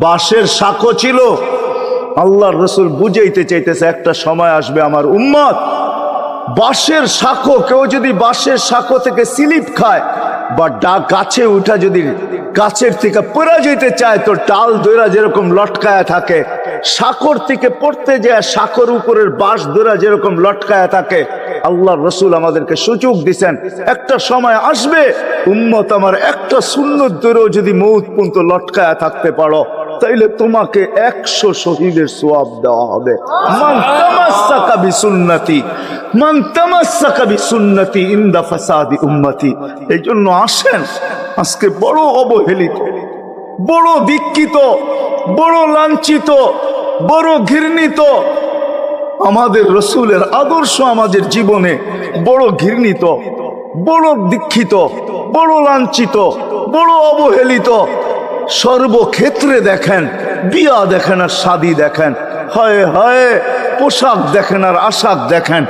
বাঁশের সাঁকো ছিল। আল্লাহর রাসূল বুঝাইতে চাইতেছে একটা সময় আসবে আমার উম্মত বাঁশের সাঁকো, কেউ যদি বাঁশের সাঁকো থেকে স্লিপ খায় বা গাছে উঠা যদি গাছের থেকে পড়ে যেতে চায় তো টাল দইরা যেরকম লটকায়া থাকে, সাঁকোর থেকে পড়তে যায় সাঁকোর উপরের বাঁশ দইরা যেরকম লটকায়া থাকে। আল্লাহর রাসূল আমাদেরকে সুযোগ দিবেন একটা সময় আসবে উম্মত আমার একটা সুন্নত ধরেও যদি মউত পর্যন্ত লটকায়া থাকতে পারো তাইলে তোমাকে 100 শহীদের সওয়াব দেওয়া হবে। মান তামাসসাকা বিসুন্নতি মান তামাসসাকা বিসুন্নতি ইনদা ফাসাদি উম্মতি। এইজন্য আসেন, আজকে বড় অবহেলিত, বড় দীক্ষিত, বড় লাঞ্ছিত, বড় ঘৃণিত আমাদের রাসূলের আদর্শ আমাদের জীবনে বড় ঘৃণিত, বড় দীক্ষিত, বড় লাঞ্ছিত, বড় অবহেলিত। সর্বক্ষেত্রে দেখেন, বিয়া দেখেন আর শাদী দেখেন, হায় হায় পোশাক দেখেন আর আশাক দেখেন,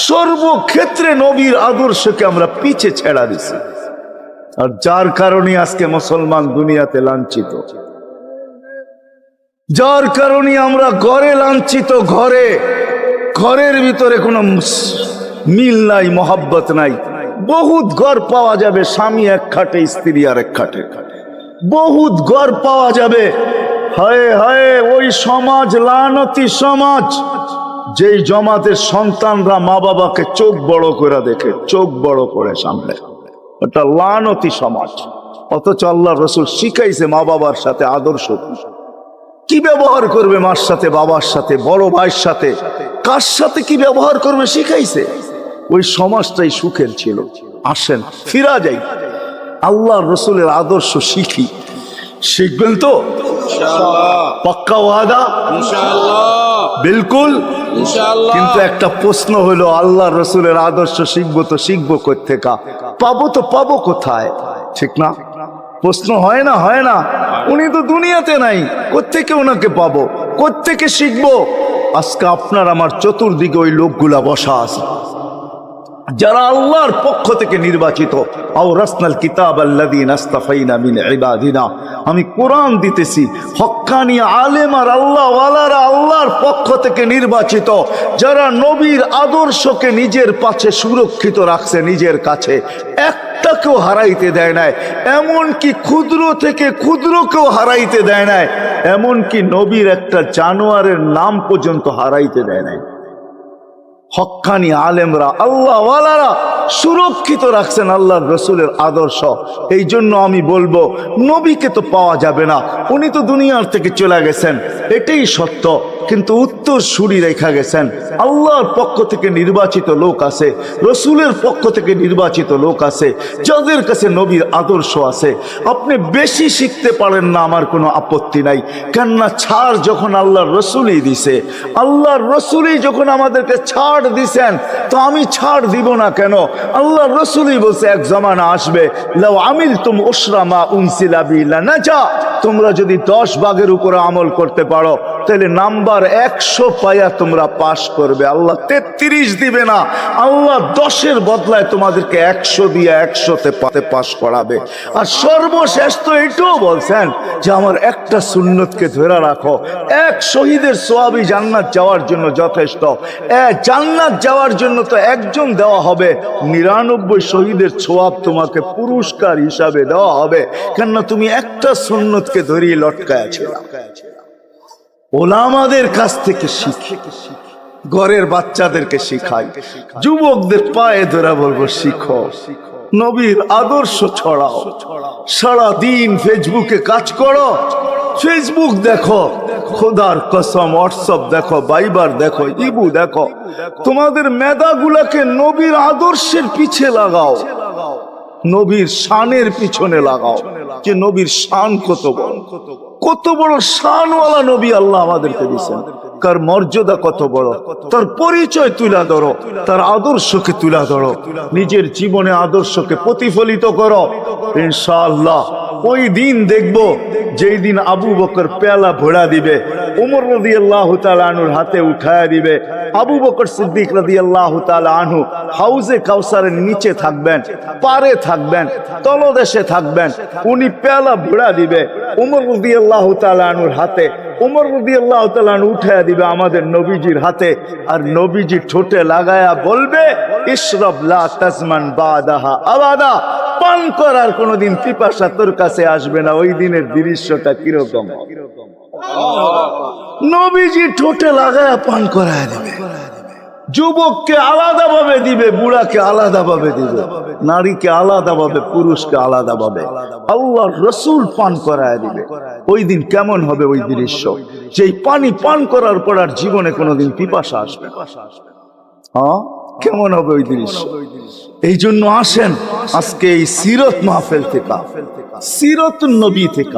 সর্বক্ষেত্রে নবীর আদর্শকে আমরা পিছে ছেড়া দিছি। আর যার কারণে আজকে মুসলমান দুনিয়াতে লাঞ্ছিত, যার কারণে আমরা ঘরে লাঞ্ছিত, ঘরের ভিতরে কোনো মিল নাই, মহাব্বত নাই। বহুত ঘর পাওয়া যাবে স্বামী এক খাটে স্ত্রী আর এক খাটে, বহুত ঘর পাওয়া যাবে। হায় হায় ওই সমাজ লানতি সমাজ, যেই জমাতের সন্তানরা মা বাবাকে চোখ বড় করে দেখে, চোখ বড় করে সামনে, ওটা লানতি সমাজ। অথচ আল্লাহর রাসূল শিখাইছে মা বাবার সাথে আদর্শ কি ব্যবহার করবে, মার সাথে, বাবার সাথে, বড় ভাইয়ের সাথে, কার সাথে কি ব্যবহার করবে শিখাইছে। ওই সমাজটাই সুখের ছিল। আসেন ফিরা যাই, আল্লাহর রাসূলের আদর্শ শিখি। শিখবেন তো পাক্কা ওয়াদা? বিলকুল। কিন্তু একটা প্রশ্ন হলো, আল্লাহর রাসূলের আদর্শ শিখবো তো শিখবো কোত্থেকে, পাবো তো পাবো কোথায়? ঠিক না? প্রশ্ন হয় না? হয় না? উনি তো দুনিয়াতে নাই, কোত্থেকে ওনাকে পাবো, কোত্থেকে শিখবো? আজকে আপনার আমার চতুর্দিকে ওই লোকগুলা বসা আছে যারা আল্লাহর পক্ষ থেকে নির্বাচিত। আওরাসনাল কিতাব আল্লাযীনা ইসতাফাইনা মিন ইবাদিনা। আমি কোরআন দিতেছি, হক্কানি আলেম আর আল্লাহ ওয়ালারা আল্লাহর পক্ষ থেকে নির্বাচিত, যারা নবীর আদর্শকে নিজের পাশে সুরক্ষিত রাখছে, নিজের কাছে একটাকেও হারাইতে দেয় নাই, এমনকি ক্ষুদ্র থেকে ক্ষুদ্রকেও হারাইতে দেয় নাই, এমনকি নবীর একটা জানোয়ারের নাম পর্যন্ত হারাইতে দেয় নাই। হক্কানি আলেমরা আল্লাহ ওয়ালারা সুরক্ষিত রাখছেন আল্লাহর রাসূলের আদর্শ। এই জন্য আমি বলবো নবীকে তো পাওয়া যাবে না, উনি তো দুনিয়ার থেকে চলে গেছেন, এটাই সত্য। কিন্তু উত্তর সুরি রেখা গেছেন, আল্লাহর পক্ষ থেকে নির্বাচিত লোক আছে, রাসূলের পক্ষ থেকে নির্বাচিত লোক আছে, যাদের কাছে নবীর আদর্শ আছে। আপনি বেশি শিখতে পারেন না, আমার কোনো আপত্তি নাই, কেননা ছাড় যখন আল্লাহর রাসূলই দিছে, আল্লাহর রাসূলই যখন আমাদেরকে ছাড় দিছেন, তো আমি ছাড় দিব না কেন? আল্লাহর রাসূলই বলছে এক জামানা আসবে, লাউ আমিলতুম উশরা মা উনসিলা বি লানাজা, তোমরা যদি 10 ভাগের উপরে আমল করতে পারো তাহলে নাম্বার 100 পাইয়া তোমরা পাস করবে। আল্লাহ 33 দিবে না, আল্লাহ 10-এর বদলায় তোমাদেরকে 100 দিয়ে 100-তে পাস করাবে। আর সর্বশেষ তো এটাও বলছেন যে আমার একটা সুন্নতকে ধরে রাখো, এক শহীদের সওয়াবই জান্নাত যাওয়ার জন্য যথেষ্ট। জান্নাত যাওয়ার জন্য তো একজন দেওয়া হবে, 99 শহীদের সওয়াব তোমাকে পুরস্কার হিসাবে দেওয়া হবে, কেননা তুমি একটা সুন্নতকে ধরিয়ে লটকায় আছো। ওলামাদের কাছ থেকে শিখি, ঘরের বাচ্চাদেরকে শিখাই, যুবকদের পায়ে ধরে বলবো শিখো, নবীর আদর্শ ছড়াও। সারা দিন ফেসবুকে কাজ করো, ফেসবুক দেখো, খোদার কসম হোয়াটসঅ্যাপ দেখো, ভাইবার দেখো, ইবু দেখো, তোমাদের মেধাগুলাকে নবীর আদর্শের পিছে লাগাও, নবীর শানের পিছনে লাগাও, যে নবীর শান কত বড়, কত বড় শানওয়ালা নবী আল্লাহ আমাদেরকে দিয়েছেন। মক্কার মর্যাদা কত বড়, তার পরিচয় তুলে ধরো, তার আদর্শকে তুলে ধরো, নিজের জীবনে আদর্শকে প্রতিফলিত করো। ইনশাআল্লাহ ওই দিন দেখবো যেই দিন আবু বকর পেয়ালা ভরা দিবে, উমর রাদিয়াল্লাহু তাআলা আনহুর হাতে উঠায়া দিবে, আবু বকর সিদ্দিক রাদিয়াল্লাহু তাআলা আনহু হাউজে কাউসারের নিচে থাকবেন, পারে থাকবেন, তলদেশে থাকবেন, উনি পেয়ালা ভরা দিবে উমর রাদিয়াল্লাহু তাআলা আনহুর হাতে, উমর রাদিয়াল্লাহু তাআলা আনহু উঠায়া দিবে আমাদের নবীজির হাতে, আর নবীজি ঠোঁটে লাগায়া বলবে ইশরাব লা তাজমান বাদাহা আবাদা, পান করার কোনোদিন পিপাসা তোর কাছে আসবে না। ওই দিনের দৃশ্যটা কিরকম? নবীজি ঠোঁটে লাগায়া পান করায় দিবে, যুবককে আলাদাভাবে দিবে, বুড়াকে আলাদাভাবে দিবে, নারীকে আলাদাভাবে, পুরুষকে আলাদাভাবে, আল্লাহ রসুল পান করায় দিবে। ওই দিন কেমন হবে ওই দৃশ্য? যেই পানি পান করার পর আর জীবনে কোনোদিন পিপাসা আসবে না। হ্যাঁ, কেমন হবে ওই দৃশ্য? এই জন্য আসেন আজকে এই সিরত মাহফিল থেকে, সিরতুন নবী থেকে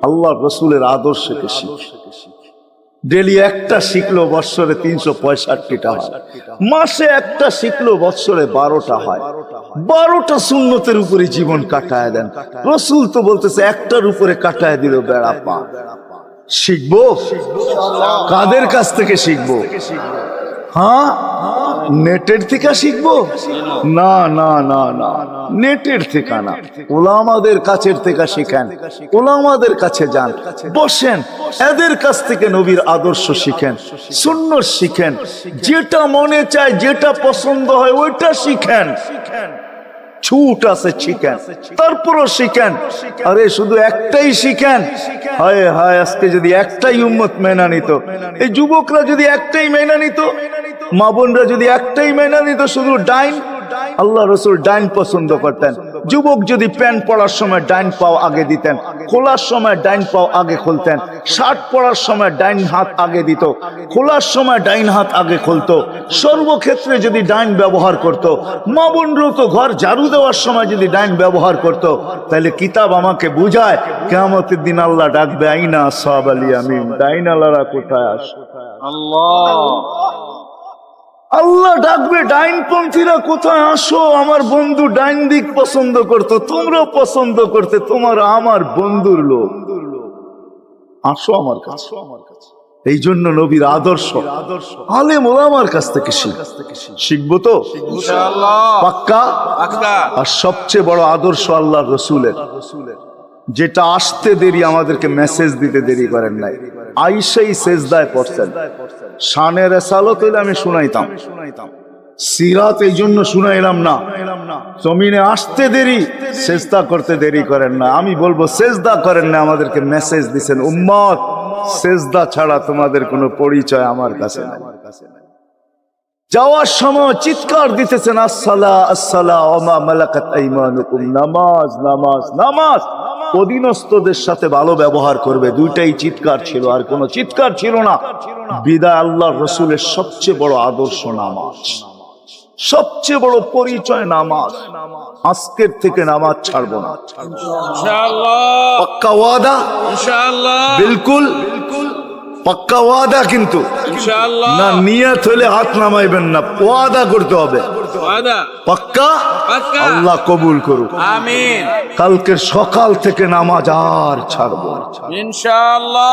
আল্লাহ রসুলের আদর্শকে শিখি। ডেলি একটা শিখলো বৎসরে 365টা হয়, মাসে একটা শিখলো বৎসরে 12টা হয়। 12টা সুন্নতের উপরে জীবন কাটায় দেন। রসুল তো বলতেছে একটার উপরে কাটায় দিল বেড়া পা। শিখবো কাদের কাছ থেকে শিখবো? হ্যাঁ, নেটের থেকে শিখবো? না না না না, নেটের থেকে না, ওলামাদের কাছের থেকে শিখেন, ওলামাদের কাছে যান, বসেন, এদের কাছ থেকে নবীর আদর্শ শিখেন, সুন্নাত শিখেন, যেটা মনে চায়, যেটা পছন্দ হয় ওইটা শিখেন। ছুট আছে শিখেন, তারপরও শিখেন। আরে শুধু একটাই শিখেন, হায় হায়, আজকে যদি একটাই উম্মত মেনা নিত, এই যুবকরা যদি একটাই মেনা নিত, মা বোনরা যদি একটাই মেনা নিত, শুধু ডাইন, আল্লাহ রসুল ডাইন পছন্দ করতেন। যুবক যদি প্যান্ট পরার সময় ডাইন পাও আগে দিতেন, খোলার সময় ডাইন পাও আগে খুলতেন, শার্ট পরার সময় ডাইন হাত আগে দিত, খোলার সময় ডাইন হাত আগে খুলতো, সর্বক্ষেত্রে যদি ডাইন ব্যবহার করত। মা বোনরাও তো ঘর ঝাড়ু দেওয়ার সময় যদি ডাইন ব্যবহার করত, তাহলে কিতাব আমাকে বুঝায় কিয়ামতের দিন আল্লাহ ডাকবে আইনা আসহাব আল ইয়ামিন, ডাইন আল্লাহরা কোথায় আসে? আল্লাহ ডাকবে ডাইনপন্থীরা কোথায় আসো? আমার বন্ধু ডাইন দিক পছন্দ করতো, তোমরা পছন্দ করতে, তোমার আমার বন্ধুর লোক, আসো আমার কাছে। এই জন্য নবীর আদর্শ আলেম ওলামার কাছ থেকে শিখবো তো পাক্কা। আর সবচেয়ে বড় আদর্শ আল্লাহ রসুলের, যেটা আসতে দেরি, আমাদেরকে মেসেজ দিতে দেরি করেন নাই। আইসাই সেজদায় পড়ছেন, শানের রেসালত হইলে আমি শুনাইতাম, সিরাত এই জন্য শুনাইলাম না। জমিনে আসতে দেরি, সেজদা করতে দেরি করেন না। আমি বলবো সেজদা করেন না, আমাদেরকে মেসেজ দিছেন উম্মত, সেজদা ছাড়া তোমাদের কোনো পরিচয় আমার কাছে নাই। যাওয়ার সময় চিৎকার দিতেছেন আসসালা আসসালা ওয়া মা মালাকাত আইমানুকুম, নামাজ নামাজ নামাজ, অধীনস্থদের সাথে ভালো ব্যবহার করবে, দুইটাই চিৎকার ছিল, আর কোনো চিৎকার ছিল না। বিদায় আল্লাহর রাসূলের সবচেয়ে বড় আদর্শ নামাজ, সবচেয়ে বড় পরিচয় নামাজ। আজকের থেকে নামাজ ছাড়বো না ইনশাআল্লাহ, পাক্কা ওয়াদা ইনশাআল্লাহ, বিলকুল পাক্কা ওয়াদা। কিন্তু ইনশাআল্লাহ না, নিয়ত হলে হাত নামাইবেন না, ওয়াদা করতে হবে, ওয়াদা পাক্কা, আল্লাহ কবুল করুক আমিন। কালকের সকাল থেকে নামাজ আর ছাড়বো ইনশাআল্লাহ,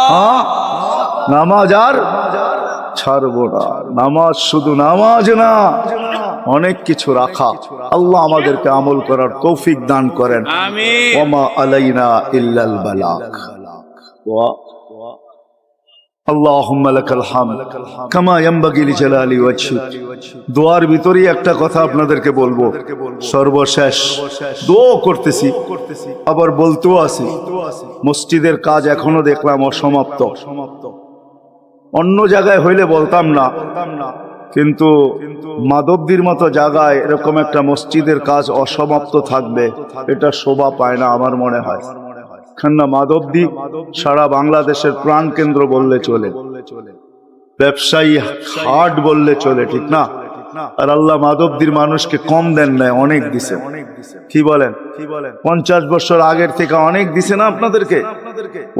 নামাজ আর ছাড়বো না। নামাজ শুধু নামাজ না, অনেক কিছু রাখা। আল্লাহ আমাদেরকে আমল করার তৌফিক দান করেন আমিন। ওয়া মা আলাইনা ইল্লাল বালাগ। আল্লাহুম্মা লাকাল হামদ কামা ইয়ানবাগি লিজালালি ওয়াজহিক। দোয়ার ভিতরেই একটা কথা আপনাদেরকে বলবো, সর্বশেষ দোয়া করতেছি, আবার বলতেও আছি, মসজিদের কাজ এখনো দেখলাম অসমাপ্ত। অন্য জায়গায় হইলে বলতাম না, কিন্তু মাধবদীর মতো জায়গায় এরকম একটা মসজিদের কাজ অসমাপ্ত থাকবে, এটা শোভা পায় না আমার মনে হয়। খান্না মাধবদী সারা বাংলাদেশের প্রাণ কেন্দ্র বললে চলে, ব্যবসায়ী হাট বললে চলে, ঠিক না? আর আল্লাহ মাধবদীর মানুষকে কম দেন নাই, অনেক দিছে। কি বলেন? 50 বছর আগের থেকে অনেক দিছে না আপনাদেরকে?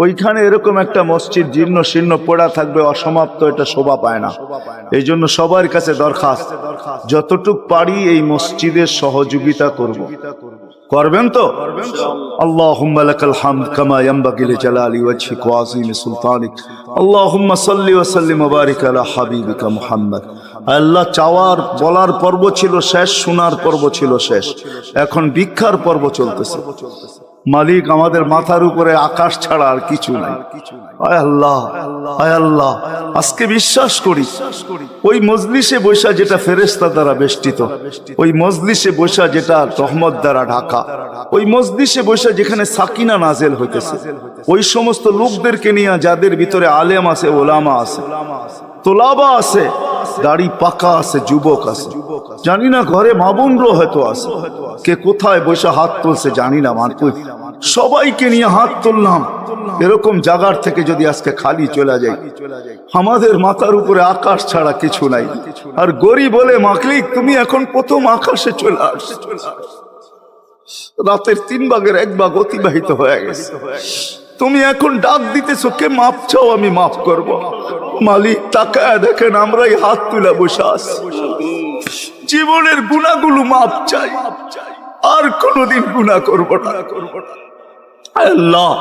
ওইখানে এরকম একটা মসজিদ জীর্ণ শীর্ণ পড়া থাকবে অসমাপ্ত, এটা শোভা পায় না। এই জন্য সবার কাছে দরখাস্ত, যতটুক পারি এই মসজিদের সহযোগিতা করব। করবেন তো? আল্লাহুম্মা লাকাল হামদ কামা ইয়ানবাগি লিজালালি ওয়াজহিক ওয়া আযীমি সুলতানিক। আল্লাহুম্মা সাল্লি ওয়া সাল্লিম ওয়া বারিক আলা হাবিবিকা মুহাম্মদ। আল্লাহ, চাওয়ার বলার পর্ব ছিল শেষ, শোনার পর্ব ছিল শেষ, এখন ভিক্ষার পর্ব চলতেছে। মালিক, আমাদের মাথার উপরে আকাশ ছাড়া আর কিছু নাই। আয় আল্লাহ, আয় আল্লাহ, আজকে বিশ্বাস করি ওই মজলিসে বৈশা যেটা ফেরেশতা দ্বারা বেষ্টিত, ওই মজলিসে বৈশা যেটা রহমত দ্বারা ঢাকা, ওই মজলিসে বৈশা যেখানে সাকিনা নাজেল হইতেছে, ওই সমস্ত লোকদেরকে নিয়ে যাদের ভিতরে আলেম আছে, ওলামা আছে, তোলাবা আছে, দাড়ি পাকা আছে, যুবক আছে, জানি না ঘরে মা বোনরও হয়তো আছে, কে কোথায় বসে হাত তুলছে জানি না, সবাইকে নিয়ে হাত তুললাম। এরকম জায়গার থেকে যদি আজকে খালি চলে যাই, আমাদের মাথার উপরে আকাশ ছাড়া কিছু নাই, আর গরিব বলে মালিক তুমি এখন প্রথম আকাশে চলে আস। রাতের 3 ভাগের 1 ভাগ অতিবাহিত হয়ে গেছে, তুমি এখন ডাক দিতেছো, কে মাপ চাও আমি মাফ করব। মালিক তাকায় দেখেন আমরাই হাত তুলে বসে আছি, জীবনের গুনাহগুলো মাপ চাই, আর কোনোদিন গুনাহ করব না। আল্লাহ,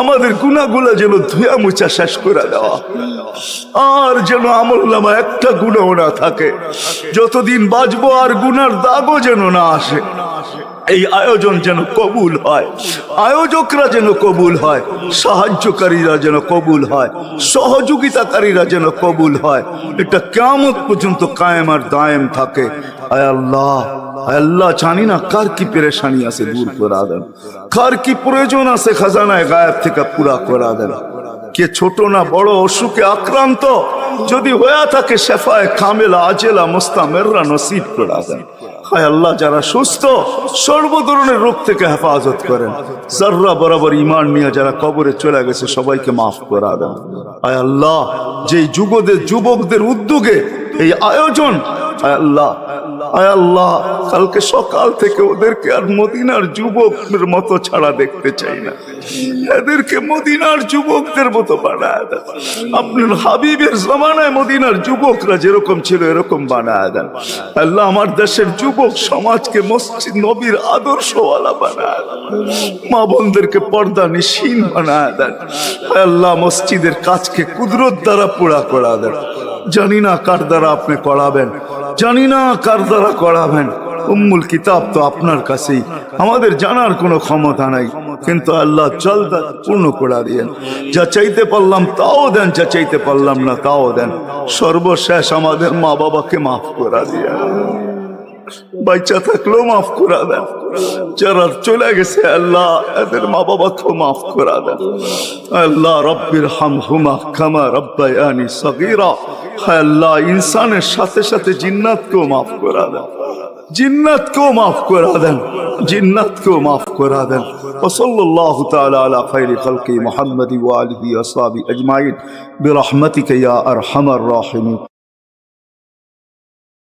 আমাদের গুনাহগুলো যেন ধুয়া মুছা শেষ করে দেওয়া, আর যেন আমলনামা একটা গুনাহ না থাকে, যতদিন বাঁচবো আর গুনার দাগও যেন না আসে। এই আয়োজন যেন কবুল হয়, আয়োজকরা যেন কবুল হয়, সাহায্যকারীরা যেন কবুল হয়, সহযোগিতাকারীরা যেন কবুল হয়, এটা কিয়ামত পর্যন্ত কায়েম আর দায়েম থাকে। আয় আল্লাহ, আল্লাহ, জানি না কার কি পেরেশানি আছে, দূর করে দেন, কার কি প্রয়োজন আছে খাজানায় গায়েব থেকে পুরা করে দেন। কে ছোট না বড় অসুখে আক্রান্ত যদি হয়ে থাকে, শেফায়ে কামেলা আজেলা মুস্তামেররা নসিব করে দেন। হায় আল্লাহ, যারা সুস্থ সর্ব ধরনের রোগ থেকে হেফাজত করেন, যাররা বরাবর ঈমান নিয়ে যারা কবরে চলে গেছে সবাইকে মাফ করে দেন। আয় আল্লাহ, যেই যুবকদের উদ্যোগে এই আয়োজন, আয় আল্লাহ, আয় আল্লাহ, কালকে সকাল থেকে ওদেরকে আর মদিনার যুবকদের মতো ছাড়া দেখতে চাই না, এদেরকে মদিনার যুবকদের মতো বানায় দেন। আপনার হাবিবের জমানায় মদিনার যুবকরা যেরকম ছিল এরকম বানায় দেন। আল্লাহ, আমার দেশের যুবক সমাজকে মসজিদ নবীর আদর্শওয়ালা বানায় দেন, মা বোনদেরকে পর্দা নিশীন বানায় দেন। আল্লাহ, মসজিদের কাজকে কুদরত দ্বারা পুরা করা দেন। জানি না কার দ্বারা আপনি করাবেন, জানি না কার দ্বারা করাবেন। উম্মুল কিতাব তো আপনার কাছেই, আমাদের জানার কোনো ক্ষমতা নাই, কিন্তু আল্লাহ জলদা পূর্ণ করে দিয়েন। যা চাইতে পারলাম তাও দেন, যা চাইতে পারলাম না তাও দেন। সর্বশেষ আমাদের মা বাবাকে মাফ করে দিয়েন, বাচ্চা থাকলেও মাফ করে দেন, যারা চলে গেছে আল্লাহ এদের মা বাবাকেও মাফ করে দেন। আল্লাহ, রব্বির হামহুমা কামা রব্বায়ানি সগীরা। আল্লাহ, ইনসানের সাথে সাথে জিন্নাতকেও মাফ করে দেন, জিন্নাতকেও মাফ করে দেন, জিন্নাতকেও মাফ করে দেন। ওয়াসাল্লাল্লাহু তাআলা আলা খায়রি খালকি মুহাম্মাদি ওয়া আলিহি ওয়া আসহাবিহি আজমাইন বিরহমাতিকা ইয়া আরহামার রাহিমিন।